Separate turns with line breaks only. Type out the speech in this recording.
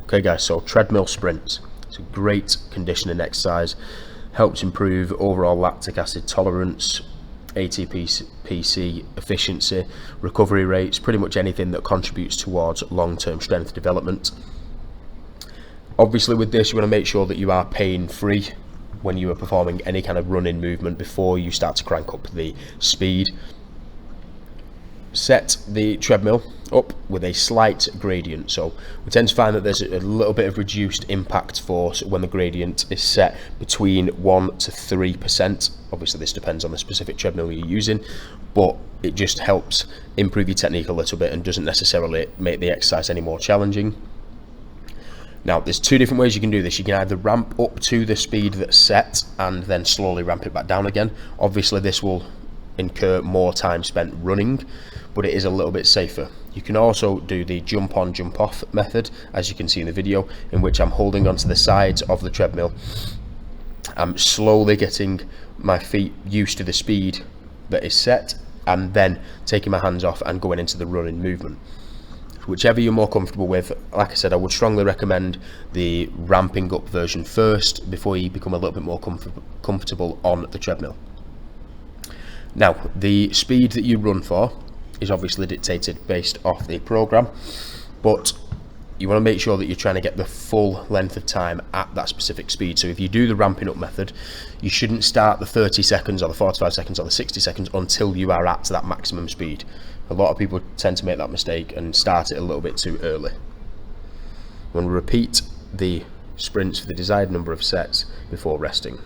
Okay guys, so treadmill sprints. It's a great conditioning exercise, helps improve overall lactic acid tolerance, ATP-PC efficiency, recovery rates, pretty much anything that contributes towards long-term strength development. Obviously with this you want to make sure that you are pain free when you are performing any kind of running movement before you start to crank up the speed. Set the treadmill up with a slight gradient, so we tend to find that there's a little bit of reduced impact force when the gradient is set between 1 to 3%. Obviously this depends on the specific treadmill you're using, but it just helps improve your technique a little bit and doesn't necessarily make the exercise any more challenging. Now there's two different ways you can do this. You can either ramp up to the speed that's set and then slowly ramp it back down again. Obviously this will incur more time spent running, but it is a little bit safer. You can also do the jump on jump off method, as you can see in the video, in which I'm holding onto the sides of the treadmill. I'm slowly getting my feet used to the speed that is set and then taking my hands off and going into the running movement. Whichever you're more comfortable with. Like I said, I would strongly recommend the ramping up version first before you become a little bit more comfortable on the treadmill. Now, the speed that you run for is obviously dictated based off the program, but you want to make sure that you're trying to get the full length of time at that specific speed. So if you do the ramping up method, you shouldn't start the 30 seconds or the 45 seconds or the 60 seconds until you are at that maximum speed. A lot of people tend to make that mistake and start it a little bit too early. You want to repeat the sprints for the desired number of sets before resting.